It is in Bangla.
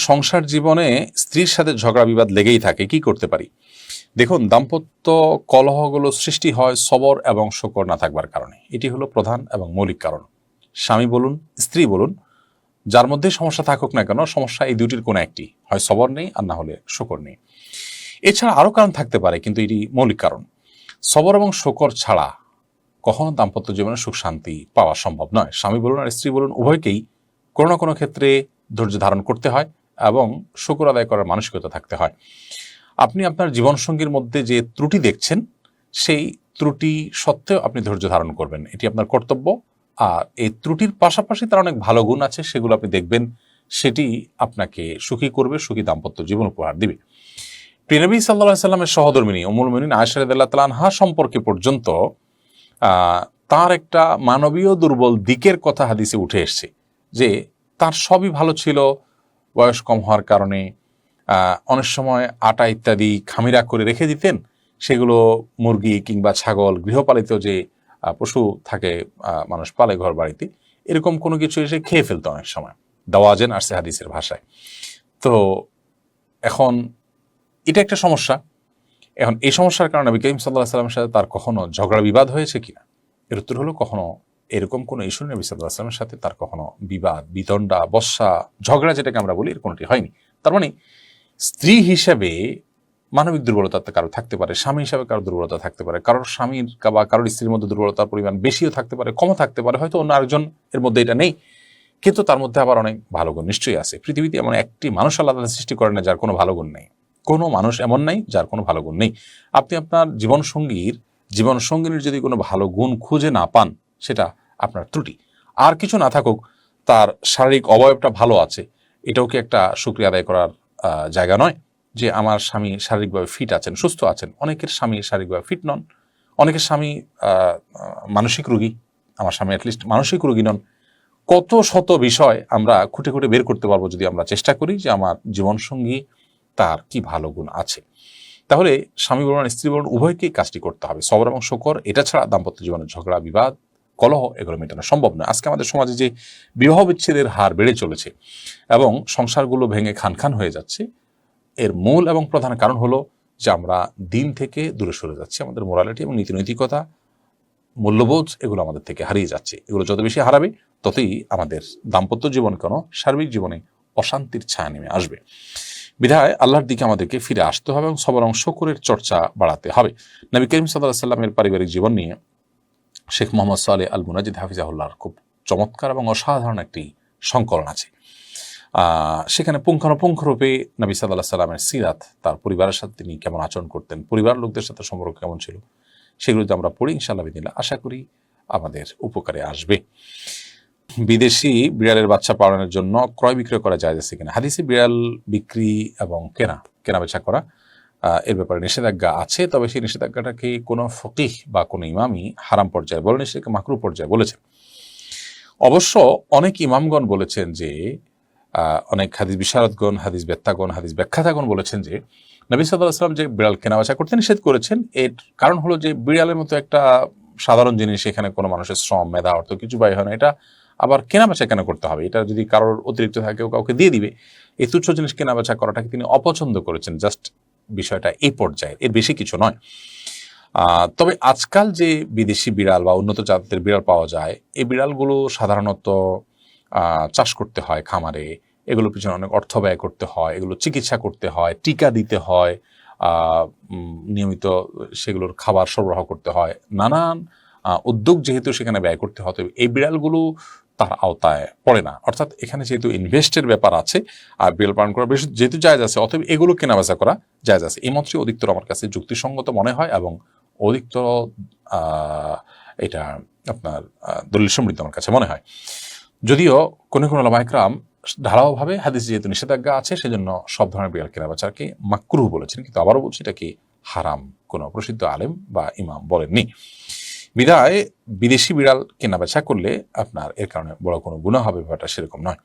সংসার জীবনে স্ত্রীর সাথে ঝগড়া বিবাদ লেগেই থাকে, কি করতে পারি? দেখুন, দাম্পত্য কলহগুলো সৃষ্টি হয় সবর এবং শকর না থাকবার কারণে। এটি হলো প্রধান এবং মৌলিক কারণ। স্বামী বলুন, স্ত্রী বলুন, যার মধ্যে সমস্যা থাকুক না কেন, সমস্যা এই দুটির কোনো একটি, হয় সবর নেই আর না হলে শকর নেই। এছাড়া আরও কারণ থাকতে পারে, কিন্তু এটি মৌলিক কারণ। সবর এবং শকর ছাড়া কখনো দাম্পত্য জীবনে সুখ শান্তি পাওয়া সম্ভব নয়। স্বামী বলুন আর স্ত্রী বলুন, উভয়কেই কোনো না কোনো ক্ষেত্রে ধৈর্য ধারণ করতে হয় এবং শুকর আদায় করার মানসিকতা থাকতে হয়। আপনি আপনার জীবনসঙ্গীর মধ্যে যে ত্রুটি দেখছেন, সেই ত্রুটি সত্ত্বেও আপনি ধৈর্য ধারণ করবেন, এটি আপনার কর্তব্য। আর এই ত্রুটির পাশাপাশি তার অনেক ভালো গুণ আছে, সেগুলো আপনি দেখবেন, সেটি আপনাকে সুখী করবে, সুখী দাম্পত্য জীবন উপহার দিবে। প্রিয় নবী সাল্লাল্লাহু আলাইহি সাল্লামের সহধর্মিণী উম্মুল মুমিনিন আয়েশা রাদিয়াল্লাহু তাআলা আনহা সম্পর্কে পর্যন্ত তার একটা মানবীয় দুর্বল দিকের কথা হাদিসে উঠে এসছে, যে তার সবই ভালো ছিল, বয়স কম হওয়ার কারণে অনেক সময় আটা ইত্যাদি খামিরা করে রেখে দিতেন, সেগুলো মুরগি কিংবা ছাগল, গৃহপালিত যে পশু থাকে, মানুষ পালে ঘর বাড়িতে, এরকম কোনো কিছু এসে খেয়ে ফেলতো অনেক সময়। দাওয়াজেন আসছে হাদিসের ভাষায়। তো এখন এটা একটা সমস্যা। এখন এই সমস্যার কারণে নবী করিম সাল্লাল্লাহু আলাইহি ওয়াসাল্লামের সাথে তার কখনো ঝগড়া বিবাদ হয়েছে কিনা? এর উত্তর হলো, কখনো এরকম কোনো ইস্যু নবী সাল্লাল্লাহু আলাইহি ওয়াসাল্লামের সাথে তার কখনো বিবাদ, বিতণ্ডা, বশ্যা, ঝগড়া যেটাকে আমরা বলি, এর কোনোটি হয়নি। তার মানে স্ত্রী হিসেবে মানবিক দুর্বলতা কারো থাকতে পারে, স্বামী হিসেবে কারো দুর্বলতা থাকতে পারে, কারোর স্বামীর বা কারোর স্ত্রীর মধ্যে দুর্বলতার পরিমাণ বেশিও থাকতে পারে, কমও থাকতে পারে, হয়তো অন্য আরেকজন এর মধ্যে এটা নেই, কিন্তু তার মধ্যে আবার অনেক ভালো গুণ নিশ্চয়ই আছে। পৃথিবীতে এমন একটি মানুষ আল্লাহ তাআলা সৃষ্টি করেন না যার কোনো ভালো গুণ নেই। কোনো মানুষ এমন নাই যার কোনো ভালো গুণ নেই। আপনি আপনার জীবনসঙ্গীর যদি কোনো ভালো গুণ খুঁজে না পান, সেটা আপনার ত্রুটি। আর কিছু না থাকুক, তার শারীরিক অবয়বটা ভালো আছে, এটাও কি একটা শুকরিয়া আদায় করার জায়গা নয়? যে আমার স্বামী শারীরিকভাবে ফিট আছেন, সুস্থ আছেন। অনেকের স্বামী শারীরিকভাবে ফিট নন, অনেকের স্বামী মানসিক রোগী, আমার স্বামী অ্যাটলিস্ট মানসিক রোগী নন। কত শত বিষয় আমরা খুঁটে খুঁটে বের করতে পারবো যদি আমরা চেষ্টা করি যে আমার জীবনসঙ্গী তার কি ভালো গুণ আছে। তাহলে স্বামী বলুন স্ত্রী বলুন, উভয়কেই কাজটি করতে হবে, সবর এবং শকর। এটা ছাড়া দাম্পত্য জীবনের ঝগড়া বিবাদ কলহ এগুলো মেটানো সম্ভব নয়। আজকে আমাদের সমাজে যে বিবাহ বিচ্ছেদের হার বেড়ে চলেছে এবং সংসারগুলো ভেঙে খান খান হয়ে যাচ্ছে, এর মূল এবং প্রধান কারণ হলো যে আমরা দিন থেকে দূরে সরে যাচ্ছি। আমাদের মোরালিটি এবং নীতিনৈতিকতা, মূল্যবোধ, এগুলো আমাদের থেকে হারিয়ে যাচ্ছে। এগুলো যত বেশি হারাবে, ততই আমাদের দাম্পত্য জীবন কেন সার্বিক জীবনে অশান্তির ছায়া নেমে আসবে। বিধায় আল্লাহর দিকে আমাদেরকে ফিরে আসতে হবে এবং সবর এবং শকরের চর্চা বাড়াতে হবে। নবী করিম সাল্লাল্লাহু আলাইহি ওয়াসাল্লামের পারিবারিক জীবন নিয়ে শেখ মোহাম্মদ সালেহ আল মুনাজিদ হাফিজাহুল্লাহর খুব চমৎকার এবং অসাধারণ একটি সংকলন আছে। সেখানে পুঙ্খানুপুঙ্খরূপে নবী সাল্লাল্লাহু আলাইহি ওয়াসাল্লামের সিরাত, তার পরিবারের সাথে তিনি কেমন আচরণ করতেন, পরিবার লোকদের সাথে সম্পর্ক কেমন ছিল, সেগুলো যদি আমরা পড়ি, ইনশাআল্লাহ বিদিনিল্লাহ আশা করি আমাদের উপকারে আসবে। বিদেশি বিড়ালের বাচ্চা পালনের জন্য ক্রয় বিক্রয় করা যায় আছে কিনা? হাদিসে বিড়াল বিক্রি এবং কেনা বেচা করা এর ব্যাপারে নিষেধাজ্ঞা আছে, তবে সেই নিষেধাজ্ঞাটাকে কোনো ফকিহ বা কোনো ইমামই হারাম পর্যায়ে বলেন, সেটাকে মাকরুহ পর্যায়ে বলেছেন। অবশ্য অনেক ইমামগণ বলেছেন যে, অনেক হাদিস বিশারদগণ, হাদিস বেত্তাগণ, হাদিস ব্যাখ্যাতাগণ বলেছেন যে নবী সাল্লাল্লাহু আলাইহি ওয়াসাল্লাম যে বিড়াল কেনাবেচা করতে নিষেধ করেছেন, এর কারণ হলো যে বিড়ালের মতো একটা সাধারণ জিনিস, এখানে কোনো মানুষের শ্রম, মেধা, অর্থ কিছু ব্যয় হয় না, এটা আবার কেনাবেচা কেন করতে হবে? এটা যদি কারোর অতিরিক্ত থাকে, কাউকে দিয়ে দিবে। এই তুচ্ছ জিনিস কেনাবেচা করাটাকে তিনি অপছন্দ করেছেন। জাস্ট বিষয়টা এই পর্যায়ে, এর বেশি কিছু নয়। তবে আজকাল যে বিদেশি বিড়াল বা উন্নত জাতের বিড়াল পাওয়া যায়, এই বিড়ালগুলো সাধারণত চাষ করতে হয় খামারে, এগুলোর পিছনে অনেক অর্থ ব্যয় করতে হয়, এগুলো চিকিৎসা করতে হয়, টিকা দিতে হয়, নিয়মিত সেগুলোর খাবার সরবরাহ করতে হয়, নানান উদ্যোগ যেহেতু সেখানে ব্যয় করতে হয়, এই বিড়ালগুলো তার আওতায় পড়ে না। অর্থাৎ এখানে যেহেতু ইনভেস্টের ব্যাপার আছে আর বিড়াল পালন করা বেশ যেহেতু জায়েজ আছে, অতএব এগুলো কেনাবেচা করা জায়েজ আছে। এই মতটি অধিকতর আমার কাছে যুক্তিসঙ্গত মনে হয় এবং অধিকতর এটা আপনার দলিল সমৃদ্ধ আমার কাছে মনে হয়। যদিও কোনো কোনো উলামা ইকরাম ঢালাওভাবে হাদিস যেহেতু নিষেধাজ্ঞা আছে, সেজন্য সব ধরনের বিড়াল কেনাবেচাকে মাকরুহ বলেছেন, কিন্তু আবারও বলছি এটা কি হারাম কোনো প্রসিদ্ধ আলেম বা ইমাম বলেননি। বিধায় বিদেশি বিড়াল কেনাবেচা করলে আপনার এর কারণে বড় কোনো গুনাহ হবে ব্যাপারটা সেরকম নয়।